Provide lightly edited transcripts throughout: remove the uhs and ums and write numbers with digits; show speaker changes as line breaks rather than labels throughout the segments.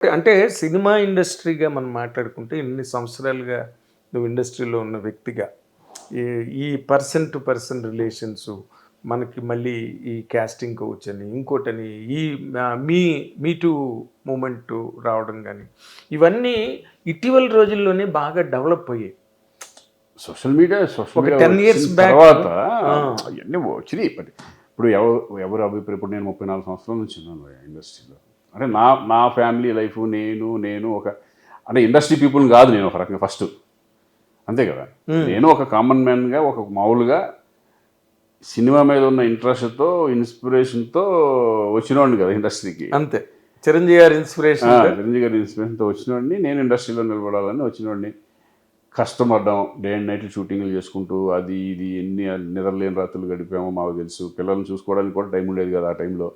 అంటే సినిమా ఇండస్ట్రీగా మనం మాట్లాడుకుంటే ఇన్ని సంవత్సరాలుగా నువ్వు ఇండస్ట్రీలో ఉన్న వ్యక్తిగా ఈ ఈ పర్సన్ టు పర్సన్ రిలేషన్స్ మనకి మళ్ళీ ఈ కాస్టింగ్ కోచ్ అని ఇంకోటని ఈ మీ మీ టూ మూమెంట్ రావడం కానీ ఇవన్నీ ఇటీవల రోజుల్లోనే బాగా డెవలప్ అయ్యాయి.
సోషల్ మీడియా
ఒక 10 years back
తర్వాత అవన్నీ వచ్చినాయి. ఇప్పుడు ఎవరు అభిప్రాయం, ఇప్పుడు నేను 34 సంవత్సరాల నుంచి ఉన్నాను ఇండస్ట్రీలో. అంటే నా ఫ్యామిలీ లైఫ్, నేను ఒక అంటే ఇండస్ట్రీ పీపుల్ కాదు, నేను ఒక రకంగా ఫస్ట్ అంతే కదా. నేను ఒక కామన్ మ్యాన్గా, ఒక మామూలుగా సినిమా మీద ఉన్న ఇంట్రెస్ట్తో, ఇన్స్పిరేషన్తో వచ్చినవాడిని కదా ఇండస్ట్రీకి.
అంతే, చిరంజీవి గారి
ఇన్స్పిరేషన్తో వచ్చినవాడిని. నేను ఇండస్ట్రీలో నిలబడాలని వచ్చినవాడిని. కష్టపడ్డాం, డే అండ్ నైట్ షూటింగ్లు చేసుకుంటూ అది ఇది ఎన్ని నిద్రలేని రాత్రులు గడిపామో మాకు తెలుసు. పిల్లల్ని చూసుకోవడానికి కూడా టైం ఉండేది కదా ఆ టైంలో.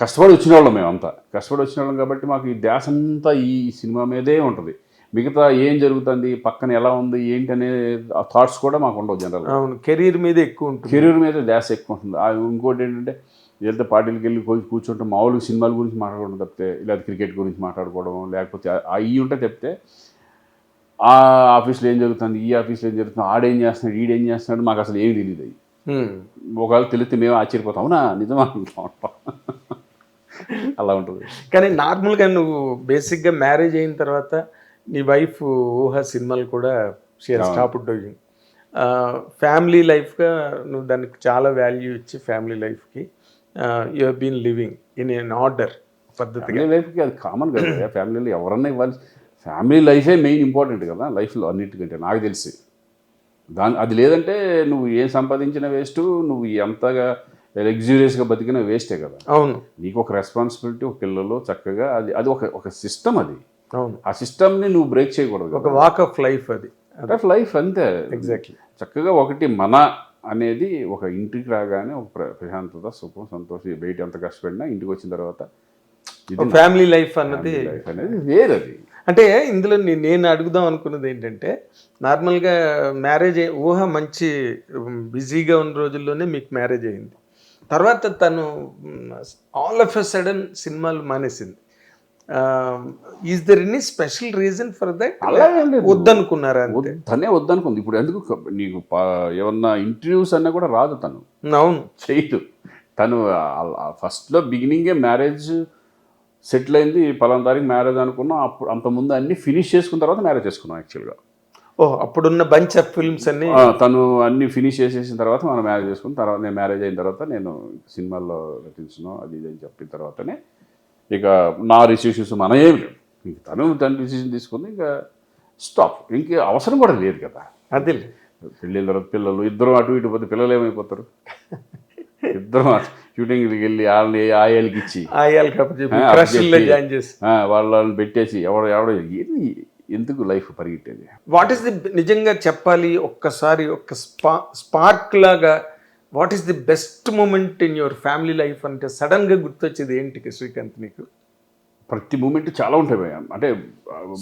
కష్టపడి వచ్చిన వాళ్ళం, మేమంతా కష్టపడి వచ్చిన వాళ్ళం కాబట్టి మాకు ఈ ధ్యాస అంతా ఈ సినిమా మీదే ఉంటుంది. మిగతా ఏం జరుగుతుంది, పక్కన ఎలా ఉంది ఏంటి అనే థాట్స్ కూడా మాకు ఉండవు జనరల్.
కెరీర్ మీద ఎక్కువ ఉంటుంది,
కెరీర్ మీద ధ్యాస ఎక్కువ ఉంటుంది. ఇంకోటి ఏంటంటే వెళ్తే పార్టీలకు వెళ్ళి కూర్చుంటే మామూలుగా సినిమాల గురించి మాట్లాడుకోవడం తప్పితే, లేదా క్రికెట్ గురించి మాట్లాడుకోవడం, లేకపోతే అవి ఉంటే తప్పితే ఆ ఆఫీస్లో ఏం జరుగుతుంది, ఈ ఆఫీస్లో ఏం జరుగుతుంది, ఆడేం చేస్తున్నాడు, ఈడేం చేస్తున్నాడు, మాకు అసలు ఏమి తెలియదు. అవి ఒకవేళ తెలిస్తే మేము ఆశ్చర్యపోతాం, అవునా నిజమా ఉంటాం. అలా ఉంటుంది.
కానీ నార్మల్గా నువ్వు బేసిక్గా మ్యారేజ్ అయిన తర్వాత నీ వైఫ్ ఊహ సినిమాలు కూడా స్టాప్ డూయింగ్. ఫ్యామిలీ లైఫ్గా నువ్వు దానికి చాలా వాల్యూ ఇచ్చి ఫ్యామిలీ లైఫ్కి you have been living in an order పద్ధతిగా.
లైఫ్కి అది కామన్ కదా, ఫ్యామిలీలో ఎవరన్నా ఇవ్వాలి. ఫ్యామిలీ లైఫే మెయిన్ ఇంపార్టెంట్ కదా లైఫ్లో అన్నిటికంటే, నాకు తెలిసి. అది లేదంటే నువ్వు ఏం సంపాదించిన వేస్ట్, నువ్వు ఎంతగా లగ్జూరియస్గా బతికిన వేస్టే కదా.
అవును,
నీకు ఒక రెస్పాన్సిబిలిటీ, ఒక పిల్లలు చక్కగా, అది ఒక సిస్టమ్. అది
అవును,
ఆ సిస్టమ్ని నువ్వు బ్రేక్ చేయకూడదు.
ఒక వాక్ ఆఫ్ లైఫ్, అది
లైఫ్ అంతే.
ఎగ్జాక్ట్లీ.
చక్కగా ఒకటి మన అనేది ఒక ఇంటికి రాగానే ఒక ప్రశాంతత, సుఖం, సంతోషం. బయట ఎంత కష్టపడినా ఇంటికి వచ్చిన తర్వాత
ఫ్యామిలీ లైఫ్ అన్నది
వేరది.
అంటే ఇందులో నేను అడుగుదాం అనుకున్నది ఏంటంటే, నార్మల్గా మ్యారేజ్ ఊహ మంచి బిజీగా ఉన్న రోజుల్లోనే మీకు మ్యారేజ్ అయింది. తర్వాత తను ఆల్ ఆఫ్ ఎ సడన్ సినిమాలు మానేసింది. Is there any special reason for that? వద్దనుకున్నారా?
వద్దనుకుంది. ఇప్పుడు ఎందుకు నీకు ఏమన్నా ఇంటర్వ్యూస్ అన్నా కూడా రాదు, తను
అవును
చేయదు. తను ఫస్ట్లో బిగినింగే మ్యారేజ్ సెటిల్ అయింది, పలానా తారీఖు మ్యారేజ్ అనుకున్నాం. అప్పుడు అంతకుముందు అన్ని ఫినిష్ చేసుకున్న తర్వాత మ్యారేజ్ చేసుకున్నాం యాక్చువల్గా.
అప్పుడున్న బంచ్ ఆఫ్ ఫిల్మ్స్ అన్ని
తను అన్ని ఫినిష్ చేసేసిన తర్వాత మనం మ్యారేజ్ చేసుకున్న తర్వాత, నేను మ్యారేజ్ అయిన తర్వాత నేను సినిమాల్లో నటించను అది ఇది అని చెప్పిన తర్వాతనే ఇక నా రిస్ట్రిక్షన్స్ మన ఏమి లేవు. ఇంక తన డిసిషన్ తీసుకుంది, ఇంకా స్టాప్. ఇంక అవసరం కూడా లేదు కదా.
అదే
పెళ్ళిన తర్వాత పిల్లలు ఇద్దరు అటు ఇటు పోతే పిల్లలు ఏమైపోతారు? ఇద్దరు షూటింగ్కి వెళ్ళి వాళ్ళని ఆయాలకి ఇచ్చి వాళ్ళని పెట్టేసి ఎవడో ఎందుకు లైఫ్ పరిగెట్టేది?
వాట్ ఈస్ ది, నిజంగా చెప్పాలి ఒక్కసారి ఒక స్పార్క్ లాగా, what is the best moment in your family life అంటే సడన్గా గుర్తొచ్చేది ఏంటి శ్రీకాంత్ నీకు?
ప్రతి మూమెంట్ చాలా ఉంటాయి. అంటే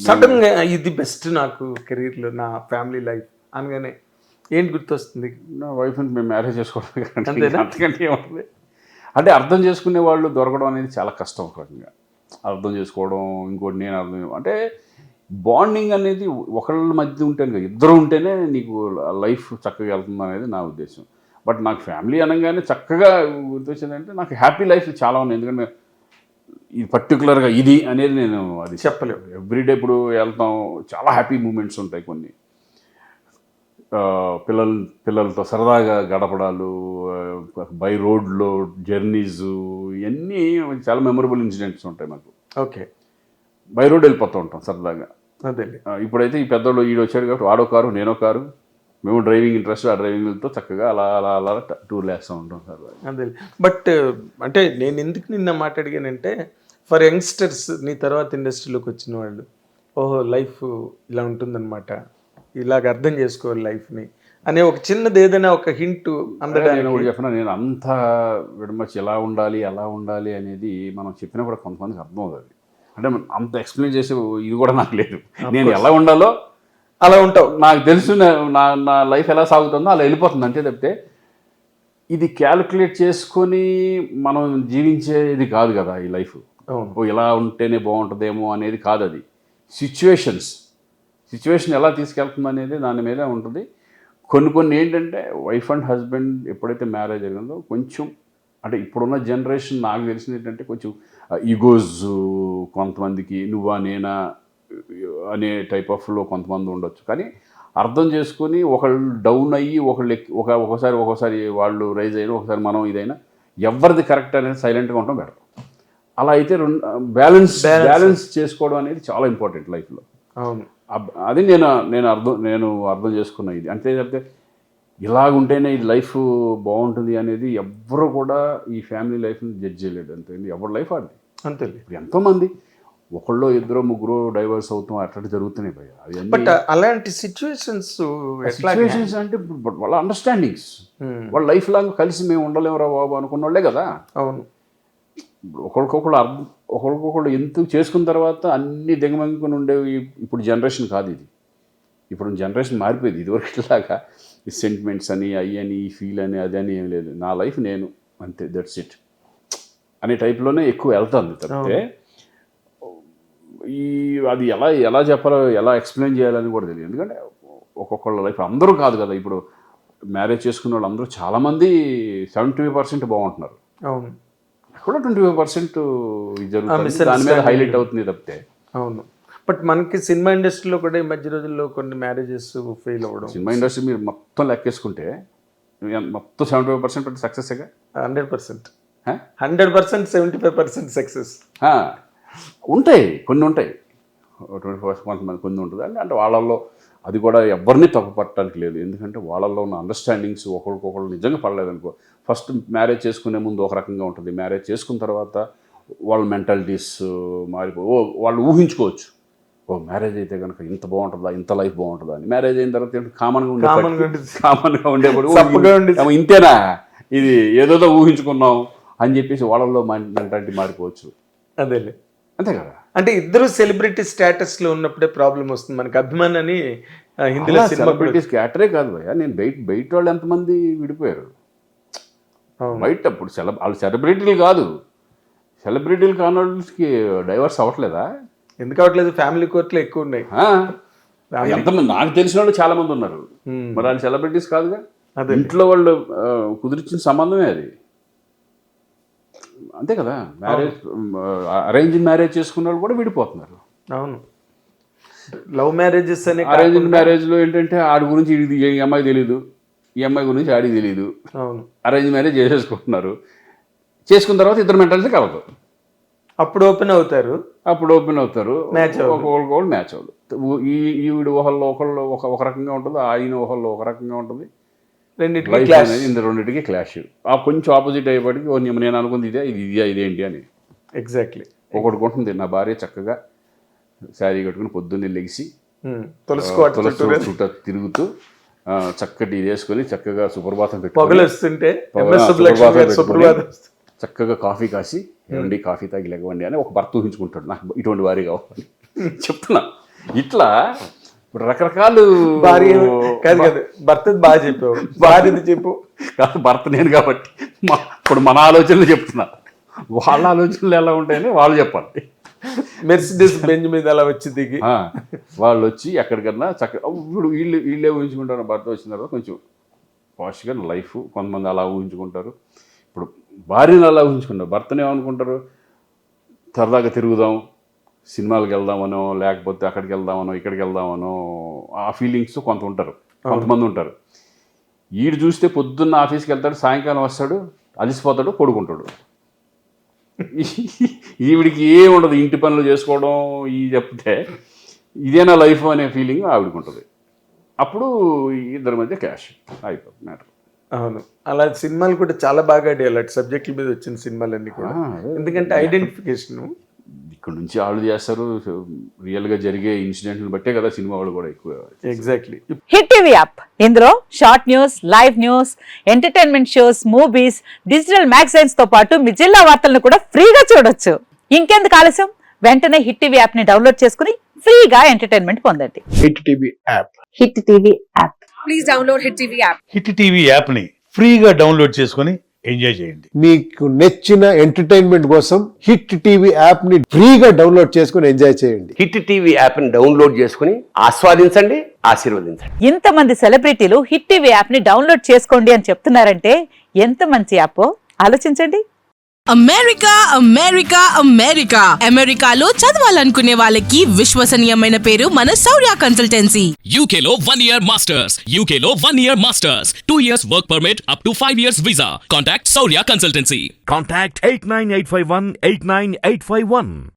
సడన్గా ఇది బెస్ట్ నాకు కెరీర్లో, నా ఫ్యామిలీ లైఫ్ అనగానే ఏంటి గుర్తొస్తుంది?
నా వైఫ్ని మేము మ్యారేజ్ చేసుకోవడం, అంతకంటే ఏముంటుంది. అంటే అర్థం చేసుకునే వాళ్ళు దొరకడం అనేది చాలా కష్టం. ఒక రకంగా అర్థం చేసుకోవడం, ఇంకోటి నేను అర్థం, అంటే బాండింగ్ అనేది ఒకళ్ళ మధ్య ఉంటేనే కదా, ఇద్దరు ఉంటేనే నీకు లైఫ్ చక్కగా వెళ్తుంది అనేది నా ఉద్దేశం. బట్ నాకు ఫ్యామిలీ అనగానే చక్కగా గుర్తొచ్చిందంటే, నాకు హ్యాపీ లైఫ్ చాలా ఉన్నాయి. ఎందుకంటే ఇది పర్టికులర్గా ఇది అనేది నేను అది
చెప్పలేము.
ఎవ్రీడే ఇప్పుడు వెళ్తాం, చాలా హ్యాపీ మూమెంట్స్ ఉంటాయి కొన్ని. పిల్లలతో సరదాగా గడపడాలు, బై రోడ్లో జర్నీసు, ఇవన్నీ చాలా మెమొరబుల్ ఇన్సిడెంట్స్ ఉంటాయి మాకు.
ఓకే,
బై రోడ్ వెళ్ళిపోతూ ఉంటాం సరదాగా.
అదే
ఇప్పుడైతే ఈ పెద్దోళ్ళు ఈడు వచ్చాడు కాబట్టి వాడో కారు నేనో కారు, మేము డ్రైవింగ్ ఇంట్రెస్ట్, ఆ డ్రైవింగ్తో చక్కగా అలా అలా అలా టూర్లు వేస్తూ ఉంటాం సార్.
అదే. బట్ అంటే నేను ఎందుకు నిన్న మాట్లాడిగానంటే, ఫర్ యంగ్స్టర్స్, నీ తర్వాత ఇండస్ట్రీలోకి వచ్చిన వాళ్ళు, ఓహో లైఫ్ ఇలా ఉంటుందన్నమాట, ఇలాగ అర్థం చేసుకోవాలి లైఫ్ని అనే ఒక చిన్నది ఏదైనా ఒక హింట్ అందడానికి
చెప్పినా, నేను అంత విడమచ్చి ఎలా ఉండాలి అలా ఉండాలి అనేది మనం చెప్పినా కూడా కొంతమందికి అర్థం అవుతుంది. అంటే అంత ఎక్స్ప్లెయిన్ చేసే ఇది కూడా నాకు లేదు. నేను ఎలా ఉండాలో
అలా ఉంటావు,
నాకు తెలుసు. నా లైఫ్ ఎలా సాగుతుందో అలా వెళ్ళిపోతుంది అంతే తప్పితే ఇది క్యాలిక్యులేట్ చేసుకొని మనం జీవించేది కాదు కదా ఈ లైఫ్.
అవును.
ఓ ఇలా ఉంటేనే బాగుంటుందేమో అనేది కాదు, అది సిచ్యువేషన్ ఎలా తీసుకెళ్తుంది అనేది దాని మీద ఉంటుంది. కొన్ని ఏంటంటే వైఫ్ అండ్ హస్బెండ్ ఎప్పుడైతే మ్యారేజ్ జరిగిందో కొంచెం అంటే ఇప్పుడున్న జనరేషన్ నాకు తెలిసింది ఏంటంటే కొంచెం ఈగోస్ కొంతమందికి నువ్వా నేనా అనే టైప్ ఆఫ్లో కొంతమంది ఉండొచ్చు. కానీ అర్థం చేసుకొని ఒకళ్ళు డౌన్ అయ్యి ఒకసారి వాళ్ళు రైజ్ అయినా ఒకసారి మనం ఇదైనా ఎవరిది కరెక్ట్ అనేది సైలెంట్గా ఉండడం బెటర్. అలా అయితే బ్యాలెన్స్ చేసుకోవడం అనేది చాలా ఇంపార్టెంట్ లైఫ్లో.
అవును,
అది నేను అర్థం చేసుకున్న ఇది. అంతే తప్పితే ఇలాగుంటేనే ఈ లైఫ్ బాగుంటుంది అనేది ఎవ్వరు కూడా ఈ ఫ్యామిలీ లైఫ్ని జడ్జ్ చేయలేడు. అంతే, ఎవరి లైఫ్ అది
అంతే.
ఇప్పుడు ఎంతోమంది ఒకళ్ళు ఇద్దరు ముగ్గురు డైవర్స్ అవుతాం అట్లా జరుగుతున్నాయి భయ్య. అది
బట్ అలాంటి సిచ్యువేషన్స్
అంటే వాళ్ళ అండర్స్టాండింగ్స్, వాళ్ళ లైఫ్ లాగా కలిసి మేము ఉండలేమురా బాబు అనుకున్న వాళ్ళే కదా.
అవును,
ఒకరికొకళ్ళు ఎందుకు చేసుకున్న తర్వాత అన్ని దిగమంగుకొని ఉండేవి. ఇప్పుడు జనరేషన్ కాదు ఇది. ఇప్పుడు జనరేషన్ మారిపోయింది. ఇదివరకు ఇలాగా ఈ సెంటిమెంట్స్ అని అయ్యని ఈ ఫీల్ అని అదని ఏం లేదు. నా లైఫ్ నేను అంతే, దట్స్ ఇట్ అనే టైప్లోనే ఎక్కువ వెళ్తుంది తప్పితే అది ఎలా చెప్పాలో ఎలా ఎక్స్ప్లెయిన్ చేయాలని కూడా తెలియదు. ఎందుకంటే ఒక్కొక్కళ్ళ లైఫ్ అందరూ కాదు కదా. ఇప్పుడు మ్యారేజ్ చేసుకున్న వాళ్ళు అందరూ చాలామంది 75% బాగుంటున్నారు.
అవును,
కూడా 25% జరుగుతుంది, దాని మీద హైలైట్ అవుతుంది తప్పితే.
అవును. బట్ మనకి సినిమా ఇండస్ట్రీలో కూడా ఈ మధ్య రోజుల్లో కొన్ని మ్యారేజెస్ ఫెయిల్ అవ్వడం.
సినిమా ఇండస్ట్రీ మీరు మొత్తం లెక్కేసుకుంటే మొత్తం 75% సక్సెస్గా.
100%, 75% సక్సెస్
ఉంటాయి. కొన్ని ఉంటాయి 20% కొంతమంది కొన్ని ఉంటుంది అంటే వాళ్ళల్లో అది కూడా ఎవరిని తప్పు పట్టడానికి లేదు. ఎందుకంటే వాళ్ళల్లో ఉన్న అండర్స్టాండింగ్స్ ఒకరికొకరు నిజంగా పడలేదనుకో. ఫస్ట్ మ్యారేజ్ చేసుకునే ముందు ఒక రకంగా ఉంటుంది, మ్యారేజ్ చేసుకున్న తర్వాత వాళ్ళ మెంటాలిటీస్ వాళ్ళు ఊహించుకోవచ్చు. మ్యారేజ్ అయితే కనుక ఇంత బాగుంటుందా, ఇంత లైఫ్ బాగుంటుందా అని. మ్యారేజ్ అయిన తర్వాత కామన్గా ఉండేప్పుడు ఇంతేనా ఇది ఏదోదో ఊహించుకున్నాం అని చెప్పేసి వాళ్ళల్లో మెంటాలిటీ మారిపోవచ్చు.
అదేలే,
అంతే కదా.
అంటే ఇద్దరు సెలబ్రిటీ స్టేటస్లో ఉన్నప్పుడే ప్రాబ్లం వస్తుంది మనకి. అభిమాన్ అని హిందీలో
సెలబ్రిటీ స్కాటరే కాదు భయ్యా, నేను బయట వాళ్ళు ఎంతమంది విడిపోయారు బయట. అప్పుడు వాళ్ళు సెలబ్రిటీలు కాదు, సెలబ్రిటీలు కాని వాళ్ళకి డైవర్స్ అవ్వట్లేదా?
ఎందుకు అవ్వట్లేదు? ఫ్యామిలీ కోర్టులు ఎక్కువ ఉన్నాయి.
ఎంతమంది నాకు తెలిసిన వాళ్ళు చాలా మంది ఉన్నారు. మరి వాళ్ళు సెలబ్రిటీస్ కాదుగా, ఇంట్లో వాళ్ళు కుదిరించిన సంబంధమే అది. అంతే కదా. అరేంజ్ మ్యారేజ్ చేసుకున్న వాళ్ళు కూడా విడిపోతున్నారు.
అవును, లవ్ మ్యారేజెస్ అనే.
అరేంజ్ మ్యారేజ్లో ఏంటంటే ఆడి గురించి ఈ అమ్మాయి తెలీదు, ఈ అమ్మాయి గురించి ఆడికి తెలీదు.
అవును,
అరేంజ్ మ్యారేజ్ చేసేసుకుంటున్నారు. చేసుకున్న తర్వాత ఇద్దరు మెంటాలిటీ కలదు.
అప్పుడు ఓపెన్ అవుతారు.
ఒకళ్ళు మ్యాచ్ అవ్వదు. ఈవిడ ఊహల్లో ఒక రకంగా ఉంటుంది, ఆయన ఊహల్లో ఒక రకంగా ఉంటుంది. రెండింటికి క్లాష్. కొంచెం ఆపోజిట్ అయ్యేపటికి నేను అనుకుంది ఇదేంటి అని.
ఎగ్జాక్ట్లీ.
ఒకటి ఉంటుంది, నా భార్య చక్కగా శారీ కట్టుకుని పొద్దున్నే లెగిసి చుట్టూ తిరుగుతూ చక్కటి ఇది వేసుకొని చక్కగా సుప్రభాతం పెట్టుకుంటే చక్కగా కాఫీ కాసి ఏమండి కాఫీ తాగి లేవండి అని ఒక భర్త ఊహించుకుంటాడు. నాకు ఇటువంటి భార్య కావాలి చెప్తున్నా. ఇట్లా ఇప్పుడు రకరకాలు
భార్య కాదు కదా, భర్త బాగా చెప్పావు, భార్యది చెప్పు.
కాదు, భర్త నేను కాబట్టి ఇప్పుడు మన ఆలోచనలు చెప్తున్నా, వాళ్ళ ఆలోచనలు ఎలా ఉంటాయని వాళ్ళు చెప్పాలి.
మెర్సిడెస్ బెంజ్ మీద అలా వచ్చి దిగి
వాళ్ళు వచ్చి ఎక్కడికన్నా చక్కగా ఇప్పుడు వీళ్ళే ఊహించుకుంటారు. భర్త వచ్చిన తర్వాత కొంచెం పాష్గా లైఫ్ కొంతమంది అలా ఊహించుకుంటారు. ఇప్పుడు భార్యను అలా ఊహించుకుంటారు. భర్తను ఏమనుకుంటారు, సరదాగా తిరుగుదాం, సినిమాలకు వెళ్దామనో లేకపోతే అక్కడికి వెళ్దామనో ఇక్కడికి వెళ్దామనో ఆ ఫీలింగ్స్ కొంతమంది ఉంటారు. ఈడు చూస్తే పొద్దున్న ఆఫీస్కి వెళ్తాడు, సాయంకాలం వస్తాడు, అలసిపోతాడు, పడుకుంటాడు. ఈవిడికి ఏం ఉండదు, ఇంటి పనులు చేసుకోవడం చెప్తే ఇదేనా లైఫ్ అనే ఫీలింగ్ ఆవిడకి ఉంటుంది. అప్పుడు ఇద్దరి మధ్య క్లాష్ అయిపోతుంది మ్యాటర్.
అవును, అలా సినిమాలు కూడా చాలా బాగా ఆడాయి అలాంటి సబ్జెక్టుల మీద వచ్చిన సినిమాలన్నీ కూడా. ఎందుకంటే ఐడెంటిఫికేషన్
ఇక్కడ నుంచి వాళ్ళు చేస్తారు, రియల్గా జరిగే ఇన్సిడెంట్లను బట్టే కదా సినిమా వాళ్ళు కూడా ఎక్కువ.
ఎగ్జాక్ట్లీ.
హిట్ టీవీ యాప్, ఇందులో short news, live news, entertainment shows, movies, digital magazines తో పాటు మీ జిల్లా వార్తలను కూడా ఫ్రీగా చూడొచ్చు. ఇంకెందుకు ఆలస్యం, వెంటనే హిట్ టీవీ యాప్ ని డౌన్లోడ్ చేసుకుని ఫ్రీగా ఎంటర్టైన్మెంట్ పొందండి.
Hit TV app.
Hit TV app. Please download hit TV app.
Hit TV app ని ఫ్రీగా డౌన్లోడ్ చేసుకుని ఎంజాయ్ చేయండి.
మీకు నచ్చిన ఎంటర్టైన్మెంట్ కోసం హిట్ టీవీ యాప్ ని ఫ్రీగా డౌన్లోడ్ చేసుకుని ఎంజాయ్ చేయండి.
హిట్ టీవీ యాప్ని డౌన్లోడ్ చేసుకుని ఆస్వాదించండి, ఆశీర్వదించండి.
ఇంతమంది సెలబ్రిటీలు హిట్ టీవీ యాప్ ని డౌన్లోడ్ చేసుకోండి అని చెప్తున్నారంటే ఎంత మంచి యాప్ ఆలోచించండి.
అమెరికా అమెరికా అమెరికా అమెరికాలో చదవాలనుకునే వాళ్ళకి విశ్వసనీయమైన పేరు మన శౌర్య కన్సల్టెన్సీ.
UK లో 1 year masters. UK లో 1 year masters. 2 years work permit up to 5 years visa. Contact Saurya Consultancy.
Contact 89851 89851.